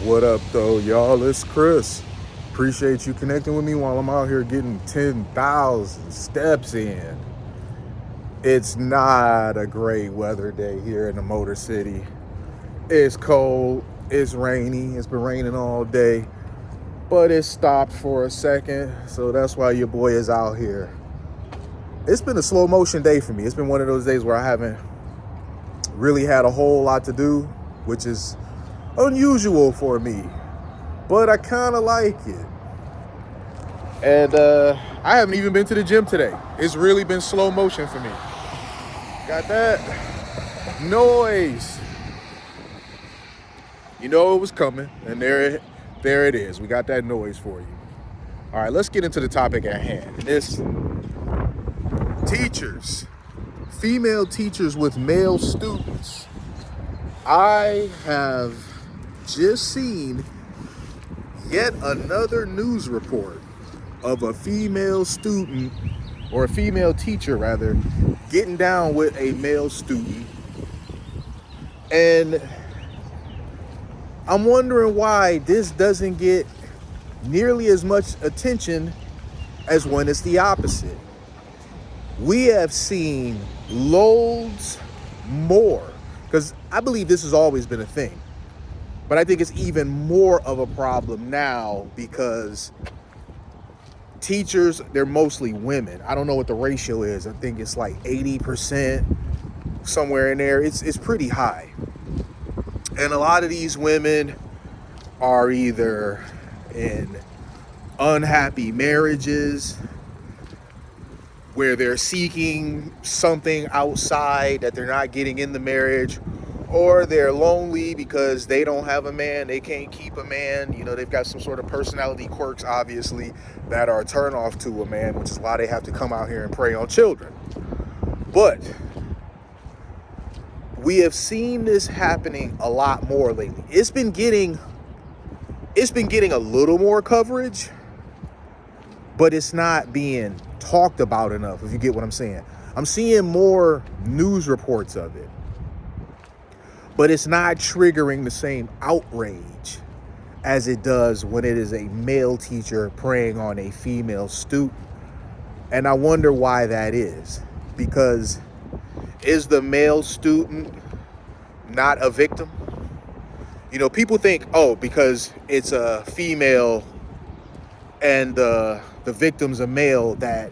What up, though, y'all? It's Chris. Appreciate you connecting with me while I'm out here getting 10,000 steps in. It's not a great weather day here in the Motor City. It's cold, it's rainy, it's been raining all day, but it stopped for a second, so that's why your boy is out here. It's been a slow motion day for me. It's been one of those days where I haven't really had a whole lot to do, which is unusual for me, but I kind of like it. And I haven't even been to the gym today. It's really been slow motion for me. Got that noise. You know it was coming, and there it is. We got that noise for you. All right, let's get into the topic at hand. It's teachers, female teachers with male students. I have just seen yet another news report of a female student, or a female teacher rather, getting down with a male student. And I'm wondering why this doesn't get nearly as much attention as when it's the opposite. We have seen loads more, because I believe this has always been a thing, but I think it's even more of a problem now because teachers, they're mostly women. I don't know what the ratio is. I think it's like 80%, somewhere in there. It's pretty high. And a lot of these women are either in unhappy marriages where they're seeking something outside that they're not getting in the marriage, or they're lonely because they don't have a man, they can't keep a man. You know, they've got some sort of personality quirks, obviously, that are a turnoff to a man, which is why they have to come out here and prey on children. But we have seen this happening a lot more lately. It's been getting a little more coverage, but it's not being talked about enough, if you get what I'm saying. I'm seeing more news reports of it, but it's not triggering the same outrage as it does when it is a male teacher preying on a female student. And I wonder why that is. Because is the male student not a victim? You know, people think, oh, because it's a female and the victim's a male, that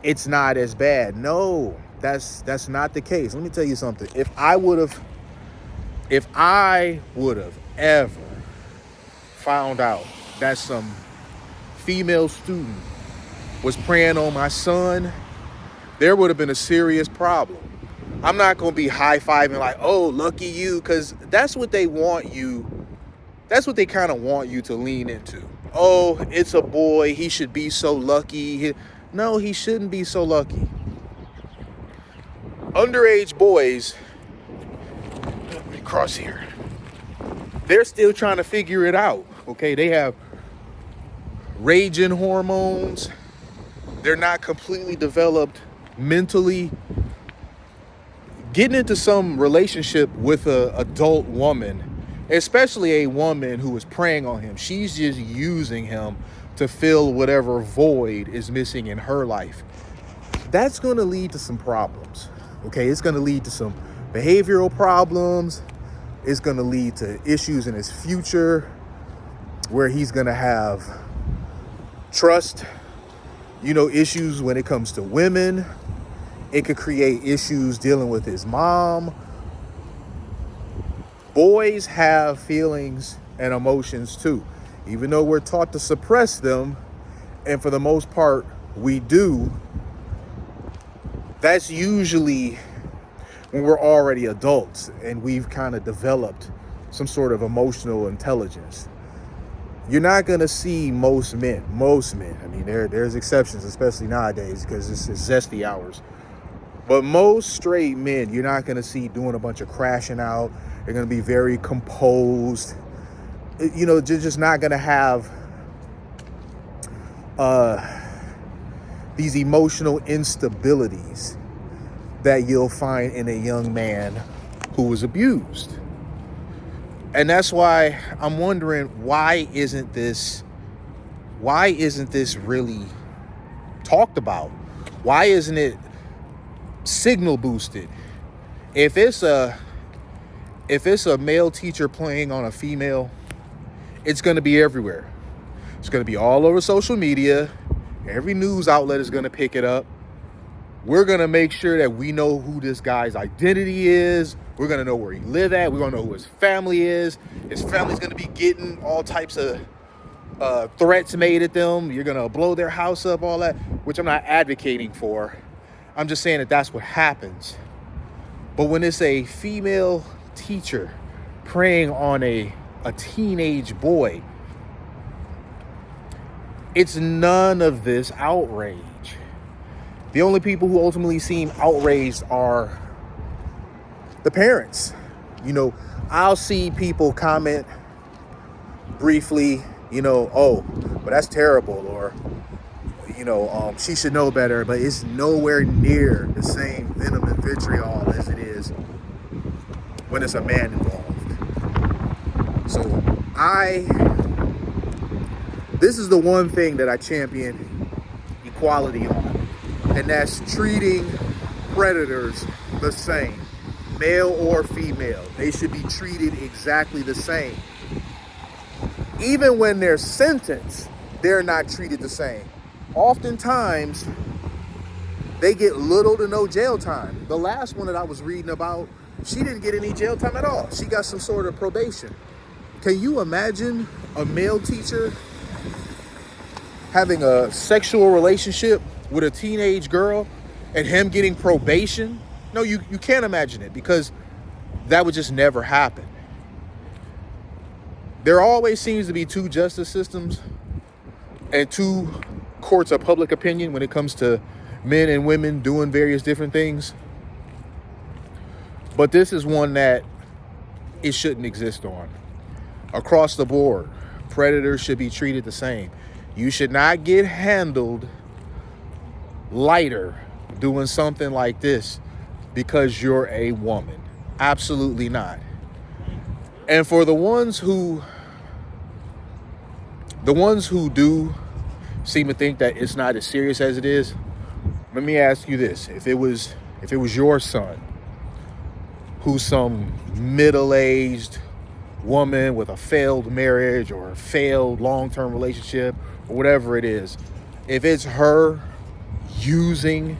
it's not as bad. No, that's not the case. Let me tell you something. If I would have ever found out that some female student was preying on my son, there would have been a serious problem. I'm not going to be high-fiving like, oh, lucky you, because that's what they want you. That's what they kind of want you to lean into. Oh, it's a boy. He should be so lucky. No, he shouldn't be so lucky. Underage boys, let me cross here, they're still trying to figure it out, okay? They have raging hormones. They're not completely developed mentally. Getting into some relationship with an adult woman, especially a woman who is preying on him, she's just using him to fill whatever void is missing in her life. That's going to lead to some problems, okay? It's going to lead to some behavioral problems. It's going to lead to issues in his future where he's going to have trust, issues when it comes to women. It could create issues dealing with his mom. Boys have feelings and emotions too, even though we're taught to suppress them, and for the most part we do. That's usually when we're already adults and we've kind of developed some sort of emotional intelligence. You're not going to see most men. I mean, there's exceptions, especially nowadays, because it's zesty hours. But most straight men, you're not going to see doing a bunch of crashing out. They're going to be very composed. Just not going to have these emotional instabilities that you'll find in a young man who was abused. And that's why I'm wondering, why isn't this really talked about? Why isn't it signal boosted? If it's a male teacher playing on a female, it's going to be everywhere. It's going to be all over social media. Every news outlet is going to pick it up. We're going to make sure that we know who this guy's identity is. We're going to know where he lives at. We're going to know who his family is. His family's going to be getting all types of threats made at them. You're going to blow their house up, all that, which I'm not advocating for. I'm just saying that that's what happens. But when it's a female teacher preying on a teenage boy, it's none of this outrage. The only people who ultimately seem outraged are the parents. You know, I'll see people comment briefly, you know, oh, but that's terrible, or, you know, she should know better, but it's nowhere near the same venom and vitriol as it is when it's a man involved. So this is the one thing that I champion equality on, and that's treating predators the same, male or female. They should be treated exactly the same. Even when they're sentenced, they're not treated the same. Oftentimes, they get little to no jail time. The last one that I was reading about, she didn't get any jail time at all. She got some sort of probation. Can you imagine a male teacher having a sexual relationship with a teenage girl and him getting probation? No, you can't imagine it, because that would just never happen. There always seems to be two justice systems and two courts of public opinion when it comes to men and women doing various different things. But this is one that it shouldn't exist on. Across the board, predators should be treated the same. You should not get handled lighter doing something like this because you're a woman. Absolutely not. And for the ones who do seem to think that it's not as serious as it is, let me ask you this. If it was your son, who's some middle-aged woman with a failed marriage or a failed long-term relationship or whatever it is, if it's her using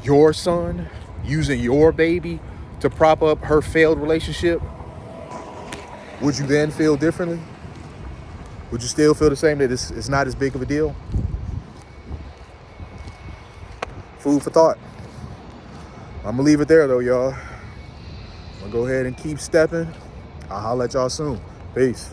your son, using your baby to prop up her failed relationship, would you then feel differently? Would you still feel the same, that it's not as big of a deal? Food for thought. I'm gonna leave it there though, y'all. I'm gonna go ahead and keep stepping. I'll holler at y'all soon. Peace.